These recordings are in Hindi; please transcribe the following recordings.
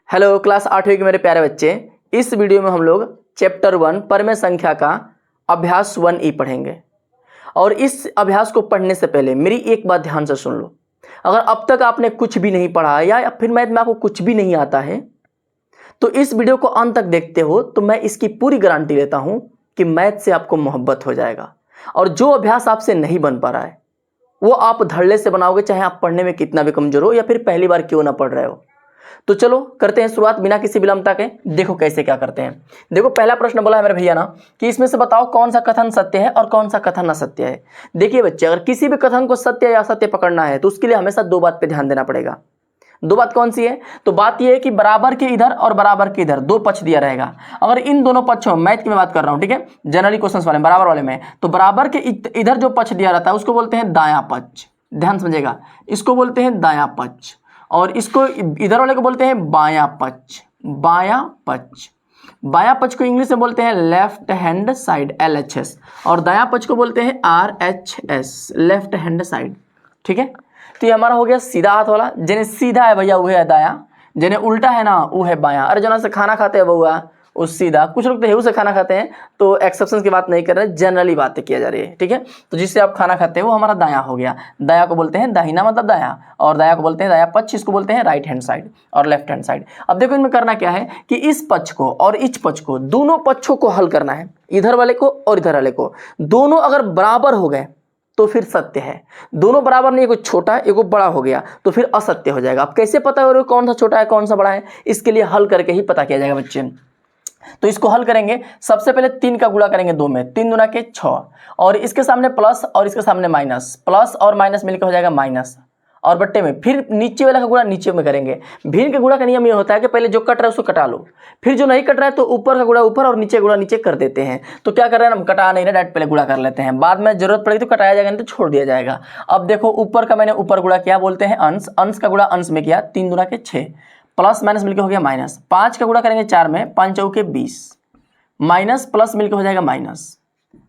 हेलो क्लास 8वीं के मेरे प्यारे बच्चे, इस वीडियो में हम लोग चैप्टर 1 परमेय संख्या का अभ्यास 1E पढ़ेंगे। और इस अभ्यास को पढ़ने से पहले मेरी एक बात ध्यान से सुन लो। अगर अब तक आपने कुछ भी नहीं पढ़ा या फिर मैथ में आपको कुछ भी नहीं आता है तो इस वीडियो को अंत तक देखते हो तो मैं इसकी पूरी गारंटी लेता हूं कि मैथ से आपको मोहब्बत हो जाएगा। और जो अभ्यास आपसे नहीं बन पा रहा है वो आप धड़ल्ले से बनाओगे, चाहे आप पढ़ने में कितना भी कमजोर हो या फिर पहली बार क्यों ना पढ़ रहे हो। तो चलो करते हैं शुरुआत बिना किसी विलंबता के। देखो कैसे क्या करते हैं। देखो पहला प्रश्न बोला है मेरे भैया ना कि इसमें से बताओ कौन सा कथन सत्य है और कौन सा कथन असत्य है। देखिए बच्चे, अगर किसी भी कथन को सत्य या असत्य पकड़ना है तो उसके लिए हमेशा दो बात पे ध्यान देना पड़ेगा। दो बात कौन सी है? तो बात यह है कि बराबर के इधर और बराबर के इधर दो पक्ष दिया रहेगा। अगर इन दोनों पक्षों, मैथ की मैं बात कर रहा हूं, ठीक है, जनरली क्वेश्चंस वाले बराबर वाले में, तो बराबर के इधर जो पक्ष दिया रहता है उसको बोलते हैं दायां पक्ष। ध्यान समझेगा, इसको बोलते हैं दायां पक्ष और इसको इधर वाले को बोलते हैं बायां पक्ष। बायां पक्ष, बायां पक्ष को इंग्लिश में बोलते हैं लेफ्ट हैंड साइड LHS और दायां पक्ष को बोलते हैं RHS लेफ्ट हैंड साइड। ठीक है, तो ये हमारा हो गया सीधा हाथ वाला। जिन्हें सीधा है भैया वो है दायां, जिन्हें उल्टा है ना वो है बायां। अरे जना से खाना खाते हैं बउआ उस सीधा, कुछ लोग तो हेऊ से खाना खाते हैं, तो एक्सेप्शन की बात नहीं कर रहे, जनरली बातें किया जा रही है। ठीक है, तो जिससे आप खाना खाते हैं वो हमारा दायां हो गया। दायां को बोलते हैं दाहिना मतलब दायां, और दायां को बोलते हैं दायां पक्ष, इसको बोलते हैं राइट हैंड साइड और लेफ्ट हैंड साइड। अब देखो इनमें करना क्या है कि इस पक्ष को और इस पक्ष को, दोनों पक्षों को हल करना है। इधर वाले को और इधर वाले को, दोनों अगर बराबर हो गए तो फिर सत्य है। दोनों बराबर नहीं, एक छोटा एक बड़ा हो गया तो फिर असत्य हो जाएगा। अब कैसे पता हो कौन सा छोटा है कौन सा बड़ा है? इसके लिए हल करके ही पता किया जाएगा बच्चे। तो इसको हल करेंगे, सबसे पहले 3 का गुणा करेंगे 2 में, 3 दूना के 6 और इसके सामने प्लस और इसके सामने माइनस, प्लस और माइनस मिलकर हो जाएगा माइनस और बट्टे में फिर नीचे वाला का गुणा नीचे में करेंगे। भिन्न के गुणा का नियम ये होता है कि पहले जो कट रहा है उसको कटा लो, फिर जो नहीं कट रहा है तो ऊपर का गुणा ऊपर और नीचे गुणा नीचे कर देते हैं। तो क्या कर रहे हैं हम, कटा नहीं रहे, डायरेक्ट पहले गुणा कर लेते हैं, बाद में जरूरत पड़ेगी तो कटाया जाएगा नहीं तो छोड़ दिया जाएगा। अब देखो ऊपर का मैंने ऊपर गुणा किया, बोलते हैं अंश, अंश का गुणा अंश में किया, 3 दूना के 6 प्लस माइनस मिलकर हो गया माइनस। 5 का गुणा करेंगे 4 में, 5 चौके 20 माइनस प्लस मिलकर हो जाएगा माइनस,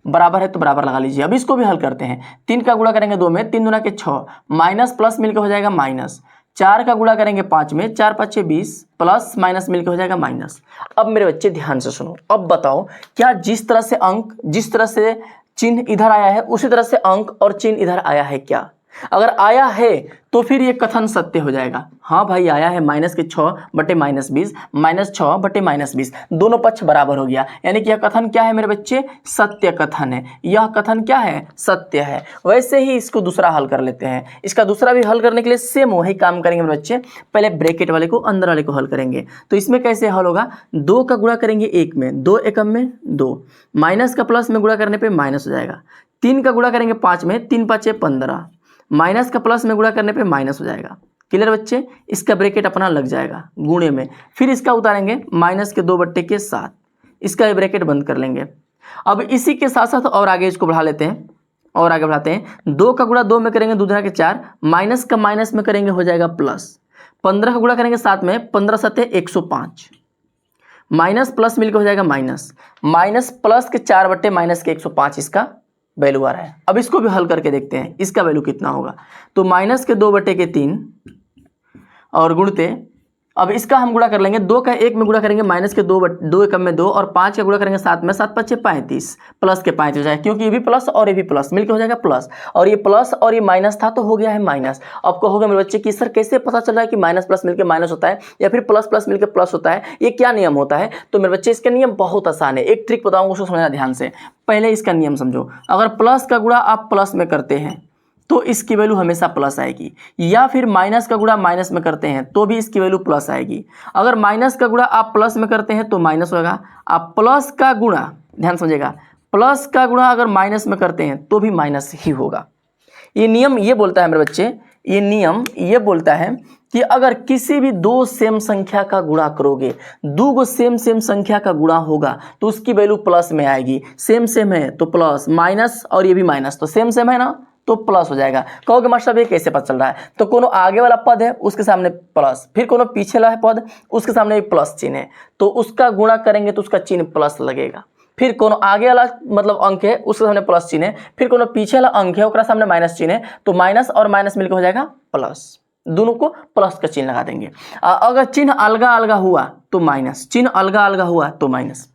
बराबर है तो बराबर लगा लीजिए। अब इसको भी हल करते हैं, 3 का गुणा करेंगे 2 में, 3 दूना के 6 माइनस प्लस मिलकर हो जाएगा माइनस। 4 का गुणा करेंगे 5 में, 4 5 20 प्लस माइनस मिलकर हो जाएगा माइनस। अब मेरे बच्चे ध्यान से सुनो, अब बताओ क्या जिस तरह से अंक, जिस तरह से चिन्ह इधर आया है उसी तरह से अंक और चिन्ह इधर आया है क्या? अगर आया है तो फिर ये कथन सत्य हो जाएगा। हाँ भाई आया है, माइनस के 6 बटे माइनस 20, माइनस 6 बटे माइनस 20, दोनों पक्ष बराबर हो गया, यानी कि यह कथन क्या है मेरे बच्चे? सत्य कथन है। यह कथन क्या है? सत्य है। वैसे ही इसको दूसरा हल कर लेते हैं। इसका दूसरा भी हल करने के लिए सेम वही काम करेंगे मेरे बच्चे। पहले ब्रैकेट वाले को अंदर वाले को हल करेंगे। तो इसमें कैसे हल होगा? 2 का गुणा करेंगे 1 में, 2 एकम में 2, माइनस का प्लस में गुणा करने पर माइनस हो जाएगा। 3 का गुणा करेंगे 5 में, 3 5 15, माइनस का प्लस में गुणा करने पे माइनस हो जाएगा। क्लियर बच्चे? इसका ब्रैकेट अपना लग जाएगा गुणे में, फिर इसका उतारेंगे माइनस के 2 बट्टे के 7, इसका ब्रैकेट बंद कर लेंगे। अब इसी के साथ साथ और आगे इसको बढ़ा लेते हैं और आगे बढ़ाते हैं। 2 का गुणा 2 में करेंगे 2 दूना के 4, माइनस का माइनस में करेंगे हो जाएगा प्लस। 15 का गुणा करेंगे 7 में, 15 7 105, माइनस प्लस मिलकर हो जाएगा माइनस, माइनस प्लस के 4 बट्टे माइनस के 105 इसका वैल्यू आ रहा है। अब इसको भी हल करके देखते हैं इसका वैल्यू कितना होगा। तो माइनस के 2 बटे के 3 और गुणते, अब इसका हम गुणा कर लेंगे, 2 का 1 में गुणा करेंगे माइनस के 2 एकम में 2 और 5 का गुणा करेंगे 7 में, 7 5 35 प्लस के 5 हो जाएगा, क्योंकि ये भी प्लस और ये भी प्लस मिलकर हो जाएगा प्लस, और ये प्लस और ये माइनस था तो हो गया है माइनस। अब कहोगे मेरे बच्चे कि सर कैसे पता चल रहा है कि माइनस प्लस मिलकर माइनस होता है या फिर प्लस प्लस मिलकर प्लस होता है, ये क्या नियम होता है? तो मेरे बच्चे इसका नियम बहुत आसान है, एक ट्रिक बताऊंगा उसको समझना ध्यान से। पहले इसका नियम समझो, अगर प्लस का गुणा आप प्लस में करते हैं तो इसकी वैल्यू हमेशा प्लस आएगी, या फिर माइनस का गुणा माइनस में करते हैं तो भी इसकी वैल्यू प्लस आएगी। अगर माइनस का गुणा आप प्लस में करते हैं तो माइनस होगा, आप प्लस का गुणा, ध्यान समझिएगा, प्लस का गुणा अगर माइनस में करते हैं तो भी माइनस ही होगा। ये नियम ये बोलता है मेरे बच्चे, ये नियम ये बोलता है कि अगर किसी भी 2 सेम संख्या का गुणा करोगे, 2 सेम संख्या का गुणा होगा तो उसकी वैल्यू प्लस में आएगी। सेम सेम है तो प्लस, माइनस और ये भी माइनस तो सेम सेम है ना तो प्लस हो जाएगा। कहोगे मास्टर ये कैसे पता चल रहा है? तो कोनो आगे वाला पद है उसके सामने प्लस, फिर कोनो पीछे वाला पद उसके सामने भी प्लस चिन्ह है तो उसका गुणा करेंगे तो उसका चिन्ह प्लस लगेगा। फिर कोनो आगे वाला मतलब अंक है उसके सामने प्लस चिन्ह है, फिर कोनो पीछे वाला अंक है उसके सामने माइनस चिन्ह है तो माइनस और माइनस मिलकर हो जाएगा प्लस। दोनों को प्लस का चिन्ह लगा देंगे। अगर चिन्ह अलगा अलगा हुआ तो माइनस, चिन्ह अलगा अलगा हुआ तो माइनस।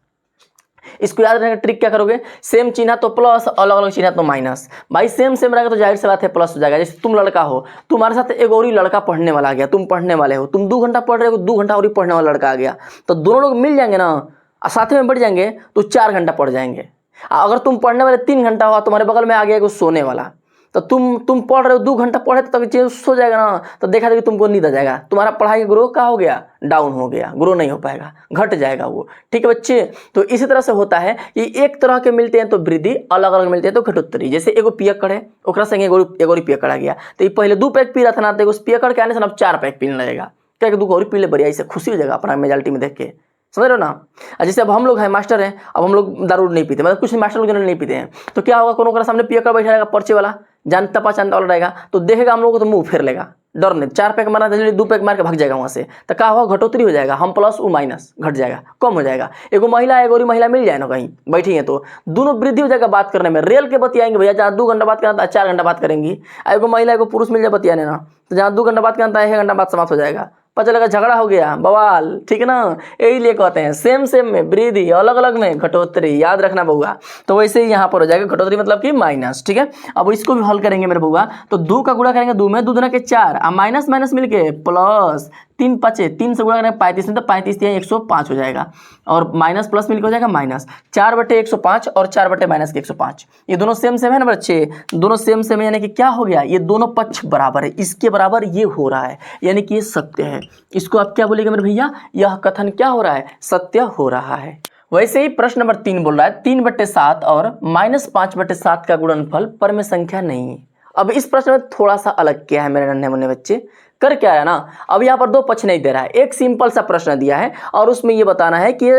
इसको याद रखने का ट्रिक क्या करोगे, सेम चिन्ह तो प्लस, अलग अलग चिन्ह तो माइनस। भाई सेम सेम रहेगा तो जाहिर सी बात है प्लस हो जाएगा। जैसे तुम लड़का हो, तुम्हारे साथ एक और ही लड़का पढ़ने वाला आ गया, तुम पढ़ने वाले हो, तुम 2 घंटा पढ़ रहे हो, 2 घंटा और ही पढ़ने वाला लड़का आ गया, तो दोनों लोग मिल जाएंगे ना, साथ में बढ़ जाएंगे तो 4 घंटा पढ़ जाएंगे। अगर तुम पढ़ने वाले 3 घंटा हुआ, तुम्हारे बगल में आ गया सोने वाला, तो तुम पढ़ रहे हो 2 घंटा पढ़े तो चेंज सो जाएगा ना, तो देखा जाएगा तुमको नींद आ जाएगा, तुम्हारा पढ़ाई का ग्रो क्या हो गया, डाउन हो गया, ग्रो नहीं हो पाएगा, घट जाएगा वो। ठीक है बच्चे, तो इसी तरह से होता है कि एक तरह के मिलते हैं तो वृद्धि, अलग अलग मिलते हैं तो घटोत्तरी। जैसे एगो पियक्कड़ है, ओकरा संगे एगो पियक्कड़ आ गया, तो ये पहले 2 पैक पी रहा था ना, तो पियक्कड़ के आने से अब 4 पैक पीने लगेगा, क्या 2 और पी ले बढ़िया, इससे खुशी हो जाएगा अपना मेजॉरिटी में देख के, समझ रहे हो ना। जैसे अब हम लोग हैं मास्टर हैं, अब हम लोग दारू नहीं पीते, मतलब कुछ मास्टर लोग जनरल नहीं पीते हैं, तो क्या होगा, कोनो सामने पियक्कड़ बैठा रहेगा, पर्चे वाला जानता पहचानता वाला रहेगा, तो देखेगा हम लोग को तो मुंह फेर लेगा, डर नहीं, 4 पैक मारना था 2 पैक मार के भाग जाएगा वहाँ से, तो क्या होगा, घटोत्तरी हो जाएगा, हम प्लस वो माइनस, घट जाएगा, कम हो जाएगा। एगो महिला एगो और महिला मिल जाए ना कहीं बैठी है तो दोनों वृद्धि हो जाएगा बात करने में, रेल के बतियाएंगे भैया, जहाँ 2 घंटा बात करना था 4 घंटा बात करेंगी। एगो महिला एगो पुरुष मिल जाए बतियाने ना, तो जहाँ 2 घंटा बात करना था 1 घंटा बात समाप्त हो जाएगा, पता चलेगा झगड़ा हो गया, बवाल। ठीक है ना, यही लिए कहते हैं सेम सेम में वृद्धि, अलग अलग में घटोत्तरी, याद रखना बउआ। तो वैसे ही यहाँ पर हो जाएगा घटोत्तरी मतलब कि माइनस। ठीक है, अब इसको भी हल करेंगे मेरे बउआ, तो 2 का गुणा करेंगे 2 में, 2 दूना के 4, अब माइनस माइनस मिलके प्लस, 3 5 3 से गुणा करेंगे 35 में, तो 35 105 हो जाएगा, और माइनस प्लस मिलकर हो जाएगा माइनस 4/105 और 4/-105। ये दोनों सेम सेम है ना बच्चे, दोनों सेम सेम है, यानी कि क्या हो गया, ये दोनों पक्ष बराबर है, इसके बराबर ये हो रहा है, यानी कि ये सत्य है। इसको आप क्या बोलेंगे मेरे भैया, यह कथन क्या हो रहा है, सत्य हो रहा है। वैसे ही प्रश्न नंबर 3 बोल रहा है 3/7 और -5/7 का गुणनफल परम संख्या नहीं है। अब इस प्रश्न में थोड़ा सा अलग क्या है मेरे नन्हे मुन्ने बच्चे, कर क्या है ना, अब यहाँ पर 2 पक्ष नहीं दे रहा है, एक सिंपल सा प्रश्न दिया है और उसमें ये बताना है कि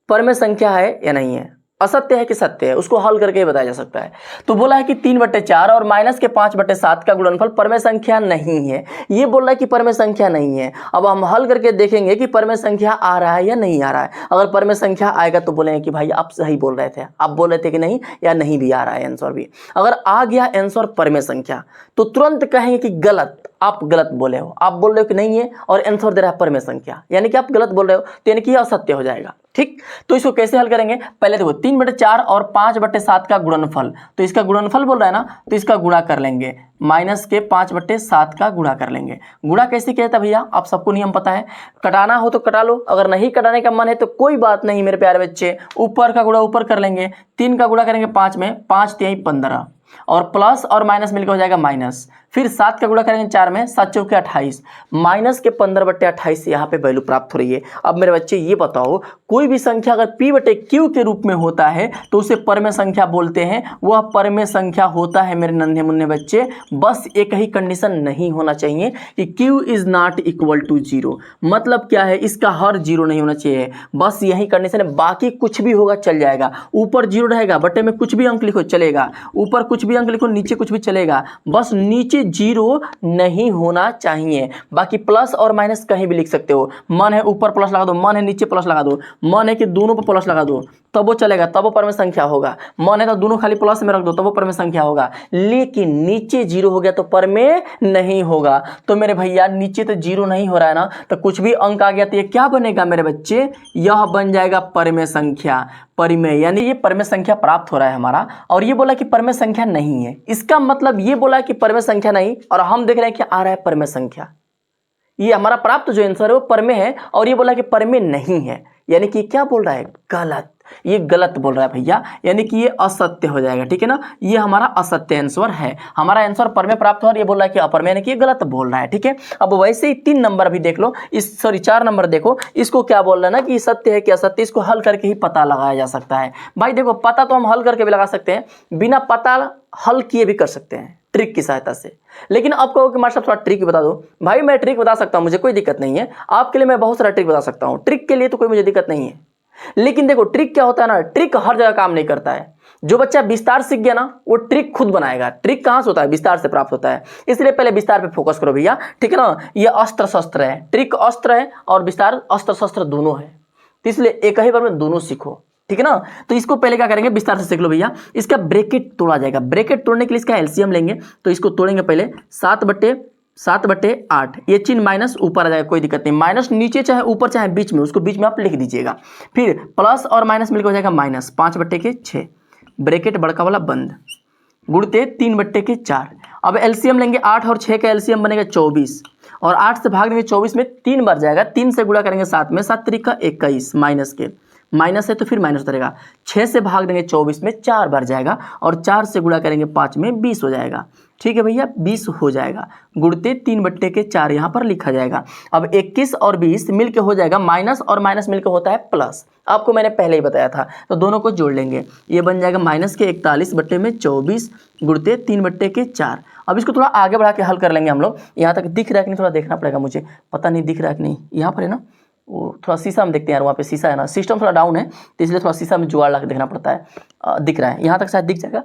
परम संख्या है या नहीं है, असत्य है कि सत्य है, उसको हल करके बताया जा सकता है। तो बोला है कि 3/4 और -5/7 का गुणनफल परम संख्या नहीं है, ये बोल रहा है कि परम संख्या नहीं है। अब हम हल करके देखेंगे कि परम संख्या आ रहा है या नहीं आ रहा है। अगर परम संख्या आएगा तो बोलेंगे कि भाई आप सही बोल रहे थे, आप बोल रहे थे कि नहीं, या नहीं भी आ रहा है आंसर भी। अगर आ गया आंसर परम संख्या तो तुरंत कहेंगे कि गलत, आप गलत बोले हो, आप बोल रहे हो कि नहीं है और आंसर दे रहा है परम संख्या, यानी कि आप गलत बोल रहे हो, तो यानी कि असत्य हो जाएगा। ठीक, तो इसको कैसे हल करेंगे, पहले देखो 3/4 और 5/7 का गुणनफल, तो इसका गुणनफल बोल रहा है ना, तो इसका गुणा कर लेंगे, -5/7 का गुणा कर लेंगे। गुणा कैसे किया था भैया, आप सबको नियम पता है, कटाना हो तो कटा लो, अगर नहीं कटाने का मन है तो कोई बात नहीं मेरे प्यारे बच्चे, ऊपर का गुणा ऊपर कर लेंगे, 3 का गुणा करेंगे 5 में, 5 3 15 और प्लस और माइनस मिलकर हो जाएगा माइनस, फिर 7 का गुणा करेंगे 4 में, 7 चौके 28, माइनस के 15/28 यहाँ पे वैल्यू प्राप्त हो रही है। अब मेरे बच्चे ये बताओ, कोई भी संख्या अगर p/q के रूप में होता है तो उसे परम संख्या बोलते हैं, वह परम संख्या होता है मेरे नन्हे मुन्ने बच्चे। बस एक ही कंडीशन नहीं होना चाहिए कि q is not equal to 0, मतलब क्या है, इसका हर 0 नहीं होना चाहिए, बस यही कंडीशन है, बाकी कुछ भी होगा चल जाएगा। ऊपर 0 रहेगा, बटे में कुछ भी अंक लिखो चलेगा, ऊपर कुछ भी अंक लिखो, नीचे कुछ भी चलेगा, बस नीचे 0 नहीं होना चाहिए। बाकी प्लस और माइनस कहीं भी लिख सकते हो, मन है ऊपर प्लस लगा दो, मन है नीचे प्लस लगा दो, मन है कि दोनों पर प्लस लगा दो तब वो चलेगा, तब वो परम संख्या होगा। मन है तो दोनों खाली प्लस में रख दो तब वो परम संख्या होगा, लेकिन नीचे 0 हो गया तो परमे नहीं होगा। तो मेरे भैया नीचे तो 0 नहीं हो रहा है ना, तो कुछ भी अंक आ गया तो ये क्या बनेगा मेरे बच्चे, यह बन जाएगा परम संख्या, परिमेय, यानी ये परम संख्या प्राप्त हो रहा है हमारा। और ये बोला कि परम संख्या नहीं है, इसका मतलब ये बोला कि परम संख्या नहीं, और हम देख रहे हैं कि आ रहा है परम संख्या, ये हमारा प्राप्त जो आंसर है वो परमे है, और ये बोला कि परमे नहीं है, यानी कि क्या बोल रहा है, गलत, ये गलत बोल रहा है भैया, यानी कि ये असत्य हो जाएगा। ठीक है ना, ये हमारा असत्य आंसर है, हमारा आंसर परमे प्राप्त हो रहा है, ये बोल रहा है कि अपरमे, यानी कि ये गलत बोल रहा है। ठीक है, अब वैसे ही 3 नंबर भी देख लो, इस 4 नंबर देखो, इसको क्या बोल रहा है ना कि सत्य है कि असत्य, इसको हल करके ही पता लगाया जा सकता है। भाई देखो, पता तो हम हल करके भी लगा सकते हैं, बिना पता हल किए भी कर सकते हैं ट्रिक की सहायता से। लेकिन अब कहो कि मास्टर थोड़ा ट्रिक बता दो, भाई मैं ट्रिक बता सकता हूं, मुझे कोई दिक्कत नहीं है, आपके लिए मैं बहुत सारा ट्रिक बता सकता हूं, ट्रिक के लिए तो कोई मुझे दिक्कत नहीं है। लेकिन देखो ट्रिक क्या होता है ना, ट्रिक हर जगह काम नहीं करता है। जो बच्चा विस्तार सीख गया ना वो ट्रिक खुद बनाएगा। ट्रिक कहां से होता है, विस्तार से प्राप्त होता है, इसलिए पहले विस्तार पे फोकस करो भैया। ठीक है ना, ये अस्त्र शस्त्र है, ट्रिक अस्त्र है और विस्तार अस्त्र शस्त्र दोनों है, तो इसलिए एक ही बार में दोनों सीखो। ठीक है ना, तो इसको पहले क्या करेंगे, विस्तार से सीख लो भैया। इसका ब्रैकेट तोड़ा जाएगा, ब्रैकेट तोड़ने के लिए इसका एलसीएम लेंगे, तो इसको तोड़ेंगे पहले 7/2 7/8, ये चिन्ह माइनस ऊपर आ जाएगा, कोई दिक्कत नहीं, माइनस नीचे चाहे ऊपर चाहे बीच में, उसको बीच में आप लिख दीजिएगा। फिर प्लस और माइनस मिलकर हो जाएगा माइनस, 5/6, ब्रैकेट बड़का वाला बंद, गुणते 3/4। अब एलसीएम लेंगे, 8 और 6 का एलसीएम बनेगा 24, और 8 से भाग देंगे 24 में 3 बार जाएगा, 3 से गुणा करेंगे 7 में, 7 3 का 21, माइनस के माइनस है तो फिर माइनस उतरेगा, 6 से भाग देंगे 24 में 4 बार जाएगा, और 4 से गुणा करेंगे 5 में 20 हो जाएगा। ठीक है भैया, 20 हो जाएगा, गुणते 3/4 यहाँ पर लिखा जाएगा। अब 21 और 20 मिलके हो जाएगा माइनस, और माइनस मिलके होता है प्लस, आपको मैंने पहले ही बताया था, तो दोनों को जोड़ लेंगे, ये बन जाएगा माइनस के 41/24 गुणते 3/4। अब इसको थोड़ा आगे बढ़ा के हल कर लेंगे हम लोग। यहाँ तक दिख रहा है कि नहीं, थोड़ा देखना पड़ेगा मुझे, पता नहीं दिख रहा है कि नहीं, यहाँ पर है ना, वो थोड़ा शीशा में देखते हैं यार, वहाँ पे शीशा है ना, सिस्टम थोड़ा डाउन है तो इसलिए थोड़ा शीशा में जुगाड़ ला के देखना पड़ता है। दिख रहा है यहाँ तक, शायद दिख जाएगा,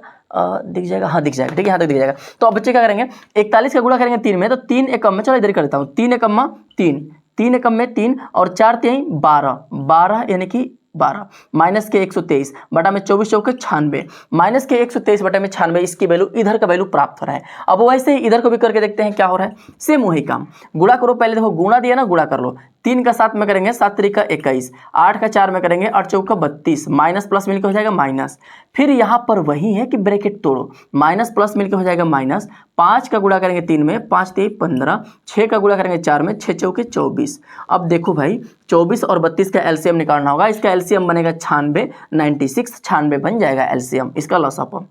दिख जाएगा, हाँ दिख जाएगा, ठीक है, यहाँ तक दिख जाएगा। तो अब बच्चे क्या करेंगे, 41 का गुणा करेंगे 3 में, तो 3 एकम में, चलो इधर करता हूँ, 3 एकम 3, 3 एकम में 3, और 4 3 12, 12 यानी कि 12, माइनस के 123 बटा में 24 चौके 96, माइनस के 123 बटा में 96, इसकी वैल्यू, इधर का वैल्यू प्राप्त हो रहा है। अब वैसे ही इधर को भी करके देखते हैं क्या हो रहा है, सेम वही काम, गुणा करो, पहले देखो गुणा दिया ना, गुणा कर लो, 3 का 7 में करेंगे 7 3 का 21, 8 का 4 में करेंगे 8 चौका 32, माइनस प्लस मिलकर हो जाएगा माइनस, फिर यहाँ पर वही है कि ब्रैकेट तोड़ो, माइनस प्लस मिलकर हो जाएगा माइनस, 5 का गुणा करेंगे 3 में, 5 3 15, 6 का गुणा करेंगे 4 में, 6 चौके 24। अब देखो भाई, 24 और 32 का एलसीएम निकालना होगा, इसका एलसीएम बनेगा 96, 96 96 बन जाएगा एलसीएम इसका लॉसअप।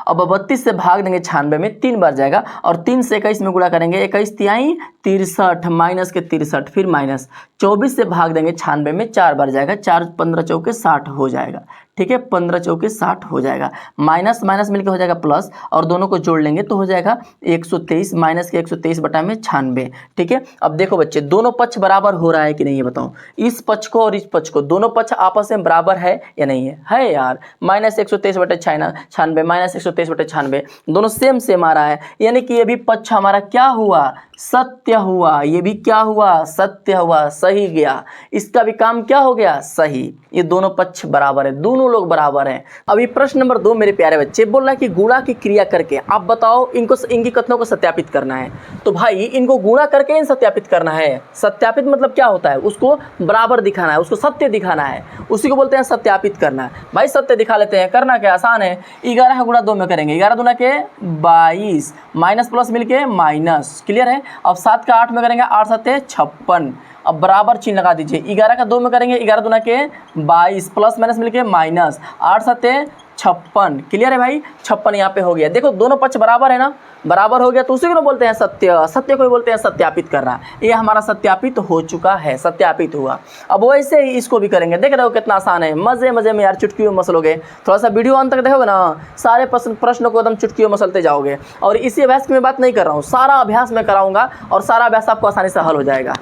अब 32 से भाग देंगे 96 में, 3 बार जाएगा, और 3 से 21 में गुणा करेंगे, 21 तिहाई 63, माइनस के 63, फिर माइनस, 24 से भाग देंगे 96 में, 4 बार जाएगा, 4 15 चौके 60 हो जाएगा, ठीक है, 15 चौके 60 हो जाएगा, माइनस माइनस मिलकर हो जाएगा प्लस, और दोनों को जोड़ लेंगे तो हो जाएगा 123, माइनस के 123 बटा में 96, ठीक है। अब देखो बच्चे, दोनों पक्ष बराबर हो रहा है कि नहीं ये बताओ, इस पक्ष को और इस पक्ष को, दोनों पक्ष आपस में बराबर है या नहीं है, है यार, माइनस 123 बटे 96, माइनस 123 बटे 96, दोनों सेम सेम आ रहा है, यानी कि ये भी पक्ष हमारा क्या हुआ, सत्य हुआ, ये भी क्या हुआ, सत्य हुआ, सही गया, इसका भी काम क्या हो गया, सही, ये दोनों पक्ष बराबर है, दोनों लोग बराबर हैं। अभी प्रश्न नंबर 2 मेरे प्यारे बच्चे, बोल रहा है कि गुणा की क्रिया करके आप बताओ इनको, इनकी कथनों को सत्यापित करना है। तो भाई इनको गुणा करके इन सत्यापित करना है। सत्यापित मतलब क्या होता है, उसको बराबर दिखाना है, उसको सत्य दिखाना है, उसी को बोलते हैं सत्यापित करना है। भाई सत्य दिखा लेते हैं, करना क्या आसान है, 11 गुणा 2 में करेंगे, 11 दूना के 22, माइनस प्लस मिलके माइनस, क्लियर है। अब 7 का 8 में करेंगे, 8 7 56, अब बराबर चिन्ह लगा दीजिए, 11 का 2 में करेंगे, 11 दूना के 22, प्लस माइनस मिलके माइनस, 8 7 56, क्लियर है भाई, 56 यहाँ पे हो गया। देखो दोनों पक्ष बराबर है ना, बराबर हो गया, तो उसी को बोलते हैं सत्य, सत्य को बोलते हैं सत्यापित करना। ये हमारा सत्यापित हो चुका है, सत्यापित हुआ। अब वैसे ही इसको भी करेंगे, देख रहे हो कितना आसान है, मजे मजे में यार, चुटकियों मसलोगे, थोड़ा सा वीडियो अंत तक देखोगे ना, सारे प्रश्नों को एकदम चुटकियों मसलते जाओगे। और इसी अभ्यास की मैं बात नहीं कर रहा हूँ, सारा अभ्यास मैं कराऊंगा, और सारा अभ्यास आपको आसानी से हल हो जाएगा।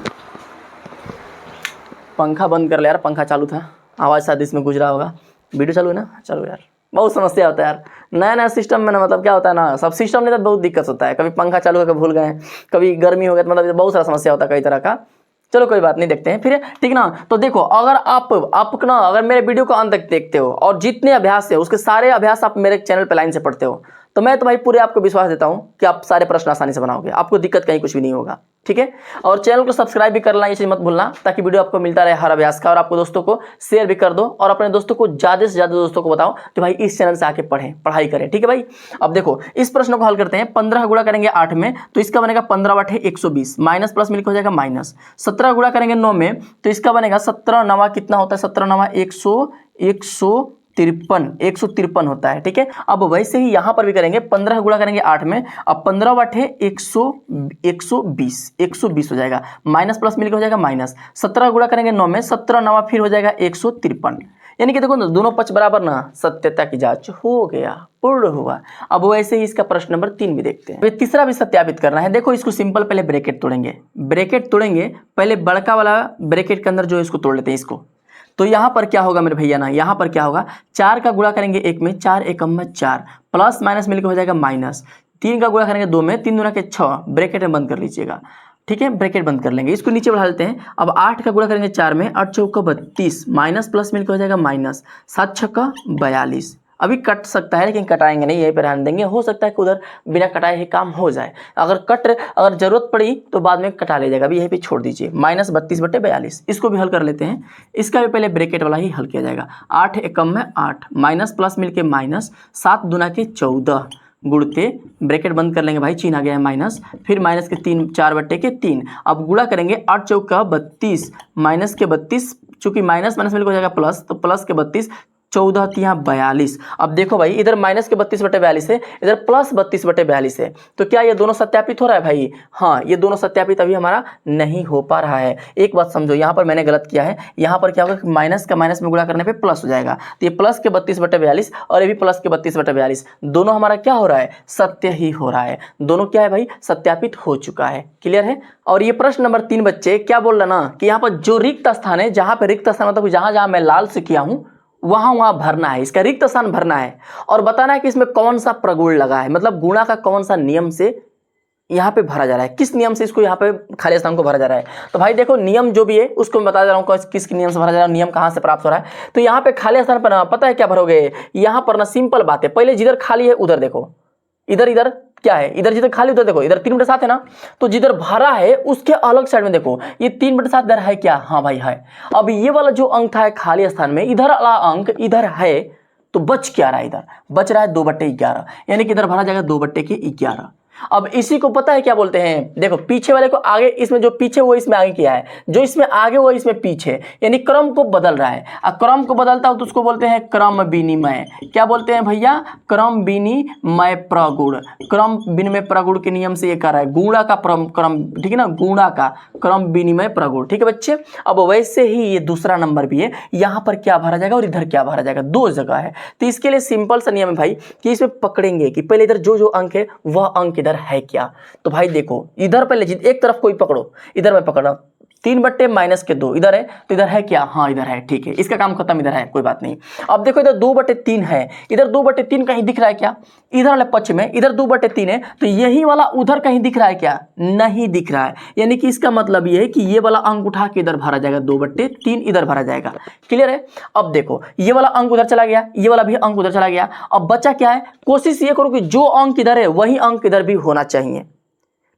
पंखा बंद कर ले यार, पंखा चालू था, आवाज़ शायद इसमें गुजरा होगा। वीडियो चालू है ना, चलो यार, बहुत समस्या होता है यार नया नया सिस्टम में ना, मतलब क्या होता है ना, सब सिस्टम नहीं तो बहुत दिक्कत होता है, कभी पंखा चालू करके भूल गए, कभी गर्मी हो गया, तो मतलब बहुत सारा समस्या होता है कई तरह का। चलो कोई बात नहीं, देखते हैं फिर, ठीक ना। तो देखो, अगर आप ना, अगर मेरे वीडियो को अंत तक देखते हो और जितने अभ्यास है उसके सारे अभ्यास आप मेरे चैनल पे लाइन से पढ़ते हो, तो मैं तो भाई पूरे आपको विश्वास देता हूँ कि आप सारे प्रश्न आसानी से बनाओगे, आपको दिक्कत कहीं कुछ भी नहीं होगा, ठीक है। और चैनल को सब्सक्राइब भी करना, ये चीज़ मत भूलना, ताकि वीडियो आपको मिलता रहे हर अभ्यास का। और आपको दोस्तों को शेयर भी कर दो, और अपने दोस्तों को ज़्यादा से ज़्यादा दोस्तों को बताओ कि भाई इस चैनल से आके पढ़ाई करें, ठीक है भाई। अब देखो इस प्रश्न को हल करते हैं, 15 गुणा करेंगे 8 में, तो इसका बनेगा 15/120, माइनस प्लस मिलकर हो जाएगा माइनस। 17 गुणा करेंगे 9 में, तो इसका बनेगा 17 9 कितना होता है, 17 9 153 होता है, ठीक है। अब वैसे ही यहाँ पर भी करेंगे, 15 गुणा करेंगे 8 में, अब 15/120 हो जाएगा, माइनस प्लस मिलकर हो जाएगा माइनस। 17 गुणा करेंगे 9 में, 17 9 फिर हो जाएगा 153, यानी कि देखो दोनों पक्ष बराबर ना, सत्यता की जांच हो गया, पूर्ण हुआ। अब वैसे ही इसका प्रश्न नंबर 3 भी देखते हैं। तीसरा भी सत्यापित करना है। देखो इसको सिंपल, पहले ब्रैकेट तोड़ेंगे, पहले बड़का वाला ब्रैकेट के अंदर जो इसको तोड़ लेते हैं इसको। तो यहाँ पर क्या होगा मेरे भैया ना, यहाँ पर क्या होगा, 4 का गुणा करेंगे 1 में, 4 एकम में 4, प्लस माइनस मिलकर हो जाएगा माइनस। 3 का गुणा करेंगे 2 में, 3 दूना के 6, ब्रैकेट में बंद कर लीजिएगा, ठीक है, ब्रैकेट बंद कर लेंगे। इसको नीचे बढ़ा लेते हैं। अब 8 का गुणा करेंगे 4 में, 8 चौका 32, माइनस प्लस मिलकर हो जाएगा माइनस, 7 छक्का 42। अभी कट सकता है लेकिन कटाएंगे नहीं, यहीं पर रहने देंगे। हो सकता है कि उधर बिना कटाए ही काम हो जाए, अगर ज़रूरत पड़ी तो बाद में कटा ले जाएगा। अभी यहीं पे छोड़ दीजिए। -32/42 इसको भी हल कर लेते हैं। इसका भी पहले ब्रैकेट वाला ही हल किया जाएगा। 8 एकम में 8, माइनस प्लस मिलके माइनस, 7 दूना के 14 गुणते ब्रैकेट बंद कर लेंगे भाई, चिन्ह आ गया है माइनस, फिर माइनस के 3 4/3। अब गुणा करेंगे 8 चौका 32, माइनस के 32, चूंकि माइनस माइनस मिलकर हो जाएगा प्लस, तो प्लस के 32, 14 तिया 42। अब देखो भाई, इधर माइनस के 32/42 है, इधर प्लस 32/42 है, तो क्या ये दोनों सत्यापित हो रहा है भाई? हाँ, ये दोनों सत्यापित अभी हमारा नहीं हो पा रहा है। एक बात समझो, यहाँ पर मैंने गलत किया है। यहाँ पर क्या होगा कि माइनस का माइनस में गुणा करने पे प्लस हो जाएगा, तो ये प्लस के 32/42 और ये भी प्लस के 32/42, दोनों हमारा क्या हो रहा है? सत्य ही हो रहा है। दोनों क्या है भाई? सत्यापित हो चुका है। क्लियर है? और ये प्रश्न नंबर 3 बच्चे क्या बोल रहा ना कि यहाँ पर जो रिक्त स्थान है, जहाँ पे रिक्त स्थान मतलब जहाँ जहाँ मैं लाल से किया हूँ वहाँ भरना है, इसका रिक्त स्थान भरना है और बताना है कि इसमें कौन सा प्रगुण लगा है, मतलब गुणा का कौन सा नियम से यहाँ पे भरा जा रहा है, किस नियम से इसको यहाँ पे खाली स्थान को भरा जा रहा है। तो भाई देखो, नियम जो भी है उसको मैं बता दे रहा हूँ किस नियम से भरा जा रहा है, नियम कहाँ से प्राप्त हो रहा है। तो यहाँ पे खाली स्थान पर ना पता है क्या भरोगे? यहाँ पर ना सिंपल बात है, पहले जिधर खाली है उधर देखो, इधर क्या है, इधर जिधर खाली उधर देखो, इधर 3/7 है ना, तो जिधर भरा है उसके अलग साइड में देखो, ये 3/7 इधर है क्या? हाँ भाई है। अब ये वाला जो अंक था खाली स्थान में, इधर वाला अंक इधर है, तो बच क्या रहा है? इधर बच रहा है 2/11, यानी कि इधर भरा जाएगा 2/11। अब इसी को पता है क्या बोलते हैं? देखो, पीछे वाले को आगे, इसमें जो पीछे वो इसमें आगे किया है, जो इसमें आगे वो इसमें पीछे, यानी क्रम को बदल रहा है। अब क्रम को बदलता हो तो उसको बोलते हैं क्रम विनिमय। क्या बोलते हैं भैया? क्रम विनिमय प्रगुण। क्रम विनिमय प्रगुण के नियम से ये कर रहा है, गुणा का क्रम, ठीक है ना, गुणा का क्रम विनिमय प्रगुण। ठीक है बच्चे? अब वैसे ही ये दूसरा नंबर भी है, यहाँ पर क्या भरा जाएगा और इधर क्या भरा जाएगा, दो जगह है। तो इसके लिए सिंपल सा नियम है भाई कि इसमें पकड़ेंगे कि पहले इधर जो अंक है वह अंक इधर है क्या। तो भाई देखो, इधर पहले एक तरफ कोई पकड़ो, इधर मैं पकड़ रहा हूं, 3/-2 इधर है, तो इधर है क्या? हाँ इधर है। ठीक है, इसका काम खत्म, इधर है, कोई बात नहीं। अब देखो, इधर 2/3 है, इधर 2/3 कहीं दिख रहा है क्या? इधर वाले पक्ष में इधर 2/3 है, तो यही वाला उधर कहीं दिख रहा है क्या? नहीं दिख रहा है, यानी कि इसका मतलब ये है कि ये वाला अंक उठा के इधर भरा जाएगा, 2/3 इधर भरा जाएगा। क्लियर है? अब देखो, ये वाला अंक उधर चला गया, ये वाला भी अंक उधर चला गया। अब बचा क्या है? कोशिश ये करो कि जो अंक इधर है वही अंक इधर भी होना चाहिए।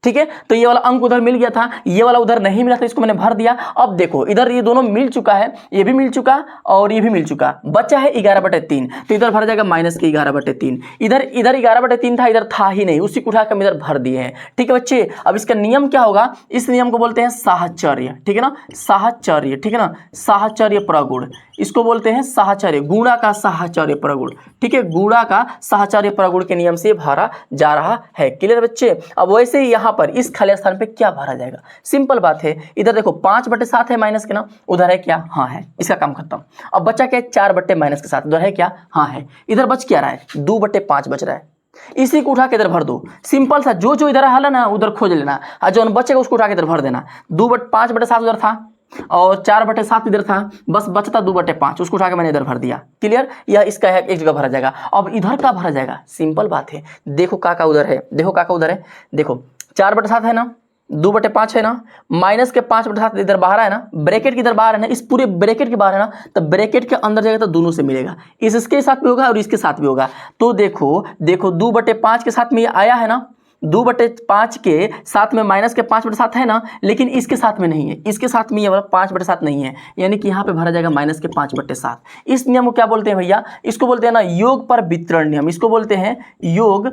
ठीक है, तो ये वाला अंक उधर मिल गया था, ये वाला उधर नहीं मिला था, इसको मैंने भर दिया। अब देखो, इधर ये दोनों मिल चुका है, ये भी मिल चुका और ये भी मिल चुका, बचा है 11/3, तो इधर भर जाएगा माइनस के 11/3। इधर 11/3 था, इधर था ही नहीं, उसी को उठा कर हम इधर भर दिए हैं। ठीक है बच्चे? अब इसका नियम क्या होगा? इस नियम को बोलते हैं साहचर्य। ठीक है ना, साहचर्य। ठीक है ना, साहचर्य प्रगुण, इसको बोलते हैं साहचर्य, गुणा का साहचर्य प्रगुण। ठीक है, गुणा का साहचर्य प्रगुण के नियम से भरा जा रहा है। क्लियर बच्चे? अब वैसे ही यहाँ पर इस खाली स्थान पे क्या भरा जाएगा? सिंपल बात है, इधर देखो 5/7 है माइनस के ना, उधर है क्या? हाँ है, इसका काम खत्म। अब बचा क्या? 4/-7, उधर है क्या? हाँ है। इधर बच क्या रहा है? 2/5 बच रहा है, इसी को उठा के इधर भर दो। सिंपल सा, जो इधर हल है ना उधर खोज लेना, और जो बचेगा उसको उठा के इधर भर देना। 5/7 उधर था और 4/7 इधर था, बस बचता 2/5, उसको उठा के मैंने इधर भर दिया। क्लियर? यह इसका है, एक जगह भरा जाएगा। अब इधर का भरा जाएगा, सिंपल बात है, देखो काका उधर है, देखो काका उधर है, देखो 4/7 है ना, 2/5 है ना, माइनस के 5/7 इधर बाहर है ना, ब्रैकेट के इधर बाहर है ना, इस पूरे ब्रैकेट के बाहर है ना, तो ब्रैकेट के अंदर जाएगा तो दोनों से मिलेगा, इसके साथ भी होगा और इसके साथ भी होगा। तो देखो 2/5 के साथ में ये आया है ना, 2/5 के साथ में माइनस के 5/7 है ना, लेकिन इसके साथ में नहीं है, इसके साथ में ये वाला 5/7 नहीं है, यानी कि यहाँ पे भरा जाएगा माइनस के 5/7। इस नियम को क्या बोलते हैं भैया? इसको बोलते हैं ना योग पर वितरण नियम, इसको बोलते हैं योग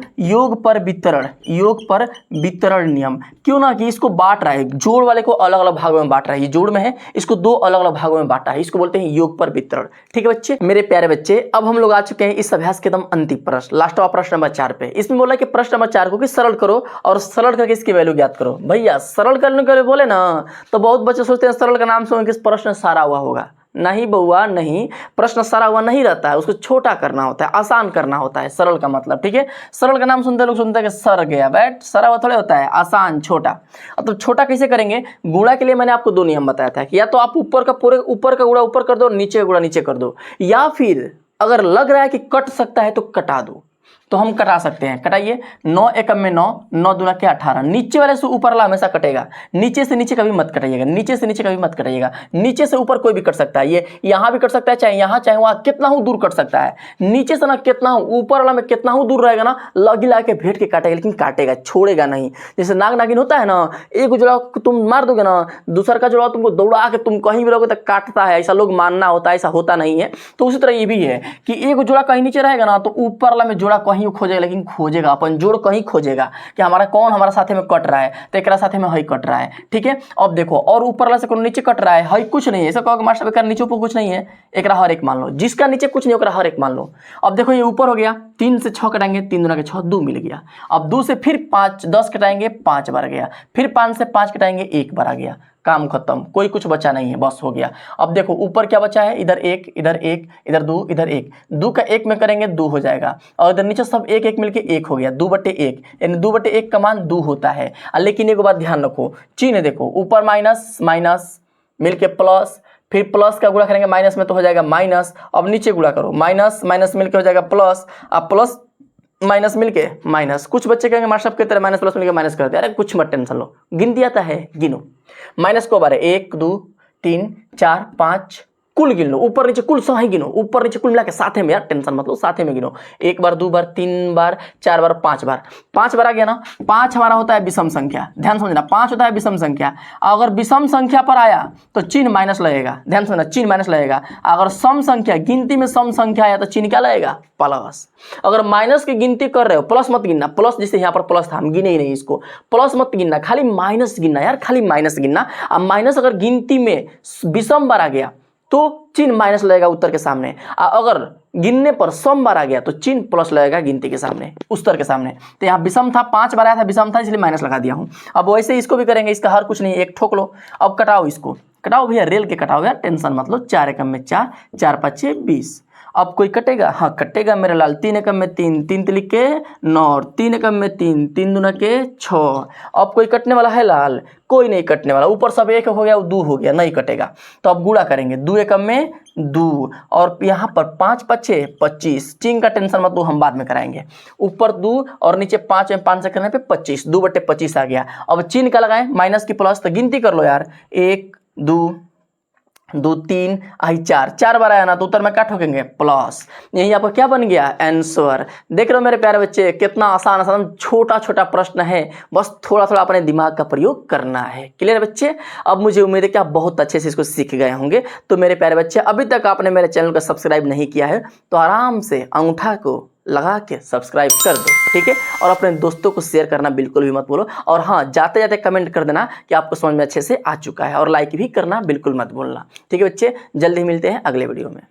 पर वितरण नियम। क्यों ना कि इसको बांट रहा है, जोड़ वाले को अलग अलग भागों में बांट रहा है, ये जोड़ में है, इसको 2 अलग अलग भागों में बांटा है, इसको बोलते हैं योग पर वितरण। ठीक है बच्चे, मेरे प्यारे बच्चे, अब हम लोग आ चुके हैं इस अभ्यास के एकदम अंतिम प्रश्न, लास्ट वाला प्रश्न नंबर 4 पे। इसमें बोला कि प्रश्न नंबर 4 को सरल करो और सरल करके इसकी वैल्यू ज्ञात करो। भैया सरल करने के लिए बोले ना तो बहुत बच्चे सोचते हैं सरल का नाम सुन के प्रश्न सारा हुआ होगा। नहीं बउआ नहीं, प्रश्न सारा हुआ नहीं रहता है, उसको छोटा करना होता है, आसान करना होता है सरल का मतलब। ठीक है, सरल का नाम सुनते लोग सुनते हैं कि सर गया, बैठ सरा हुआ थोड़े होता है, आसान छोटा। अब तो छोटा कैसे करेंगे? गुणा के लिए मैंने आपको 2 नियम बताया था कि या तो आप ऊपर का गुणा ऊपर कर दो, नीचे का गुणा नीचे कर दो, या फिर अगर लग रहा है कि कट सकता है तो कटा दो। तो हम कटा सकते हैं। कटाइए, 9 एकम में 9, 9 दूना के 18, नीचे वाले से ऊपर वाला हमेशा कटेगा, नीचे से नीचे कभी मत कटाइएगा, नीचे से नीचे कभी मत कटाइएगा, नीचे से ऊपर कोई भी कट सकता है, ये यहाँ भी कट सकता है, चाहे यहाँ चाहे वहाँ, कितना हूँ दूर कट सकता है। नीचे से ना कितना हूँ, ऊपर वाला में कितना हूँ दूर रहेगा ना, लगी ला के भेंट के काटेगा, लेकिन काटेगा, छोड़ेगा नहीं। जैसे नाग नागिन होता है ना, एक जोड़ा तुम मार दोगे ना, दूसरा का जोड़ा तुमको दौड़ा के तुम कहीं भी रहोगे तो काटता है, ऐसा लोग मानना होता है, ऐसा होता नहीं है। तो उसी तरह ये भी है कि एक जोड़ा कहीं नीचे रहेगा ना तो ऊपर वाला में जोड़ा कहीं खोजेगा, लेकिन खोजेगा अपन जोड़ कहीं खोजेगा कि हमारा कौन हमारा साथे में कट रहा है, तो एक साथे में हई कट रहा है। ठीक है, अब देखो, और ऊपर वाला से नीचे कट रहा है, हई कुछ नहीं है, ऐसा कहोगे मास्टर बेकार नीचे ऊपर कुछ नहीं है, एक हर एक मान लो, जिसका नीचे कुछ नहीं ओकरा हर एक मान लो। अब देखो ये ऊपर हो गया, 3 से 6 कटाएंगे, 3 दूना के 6, 2 मिल गया। अब 2 से फिर 5 10 कटाएंगे, 5 बार गया, फिर 5 से 5 कटाएंगे, 1 बार आ गया, काम खत्म, कोई कुछ बचा नहीं है, बस हो गया। अब देखो ऊपर क्या बचा है, इधर 1 इधर 1 इधर 2 इधर 1, 2 का 1 में करेंगे 2 हो जाएगा, और इधर नीचे सब 1 1 मिलके 1 हो गया, 2/1, यानी 2/1 का मान 2 होता है। लेकिन एक बात ध्यान रखो, चिन्ह देखो, ऊपर माइनस माइनस मिलके प्लस, फिर प्लस का गुणा करेंगे माइनस में तो हो जाएगा माइनस, अब नीचे गुणा करो, माइनस माइनस मिलके हो जाएगा प्लस, अब प्लस माइनस मिलके माइनस। कुछ बच्चे कहेंगे मास्टर साहब की तरह माइनस प्लस मिलके माइनस करते हैं, अरे कुछ मत टेंशन लो, गिनती आता है, गिनो। माइनस को बार है 1 2 3 4 5, कुल गिन लो, ऊपर नीचे कुल सही गिनो, ऊपर नीचे कुल मिला के साथे में, यार टेंशन मत लो, साथे में गिनो, 1 बार 2 बार 3 बार 4 बार 5 बार, 5 बार आ गया ना। 5 हमारा होता है विषम संख्या, ध्यान समझना, 5 होता है विषम संख्या। अगर विषम संख्या पर आया तो चिन्ह माइनस लगेगा, ध्यान समझना, चिन्ह माइनस लगेगा। अगर सम संख्या, गिनती में सम संख्या आया तो चिन्ह क्या लगेगा, प्लस। अगर माइनस की गिनती कर रहे हो, प्लस मत गिनना, प्लस जैसे यहाँ पर प्लस था हम गिने ही नहीं इसको, प्लस मत गिनना, खाली माइनस गिनना यार, खाली माइनस गिनना। अब माइनस अगर गिनती में विषम बार आ गया तो चिन्ह माइनस लगेगा उत्तर के सामने, अगर गिनने पर सम बार आ गया तो चिन्ह प्लस लगेगा गिनती के सामने, उत्तर के सामने। तो यहाँ विषम था, 5 बार आया था, विषम था इसलिए माइनस लगा दिया हूँ। अब वैसे इसको भी करेंगे, इसका हर कुछ नहीं, 1 ठोक लो। अब कटाओ, इसको कटाओ भैया, रेल के कटाओ यार, टेंशन मत लो। 4 एकम में 4, 4 5 20। अब कोई कटेगा, हाँ कटेगा मेरे लाल। 3 एकम में 3, 3 तिलिक के 9, 3 एकम में 3, 3 दूना के 6। अब कोई कटने वाला है लाल, कोई नहीं कटने वाला, ऊपर सब 1 हो गया, 2 हो गया, नहीं कटेगा। तो अब गुणा करेंगे, 2 एकम में 2, और यहाँ पर 5 5 25, चिन्ह का टेंशन मत लो, हम बाद में कराएंगे। ऊपर 2 और नीचे 5 में 5 से करने पे 25, 2/25 आ गया। अब चिन्ह का लगाएं, माइनस की प्लस, तो गिनती कर लो यार, 1 2 2 3 आई 4, 4 बार आया ना तो उत्तर में क्या ठोकेंगे, प्लस। यही आपको क्या बन गया, आंसर। देख रहे हो मेरे प्यारे बच्चे, कितना आसान आसान छोटा छोटा प्रश्न है, बस थोड़ा थोड़ा अपने दिमाग का प्रयोग करना है। क्लियर बच्चे? अब मुझे उम्मीद है कि आप बहुत अच्छे से इसको सीख गए होंगे। तो मेरे प्यारे बच्चे, अभी तक आपने मेरे चैनल को सब्सक्राइब नहीं किया है तो आराम से अंगूठा को लगा के सब्सक्राइब कर दो, ठीक है। और अपने दोस्तों को शेयर करना बिल्कुल भी मत बोलो। और हाँ, जाते जाते कमेंट कर देना कि आपको समझ में अच्छे से आ चुका है, और लाइक भी करना बिल्कुल मत भूलना, ठीक है बच्चे। जल्दी मिलते हैं अगले वीडियो में।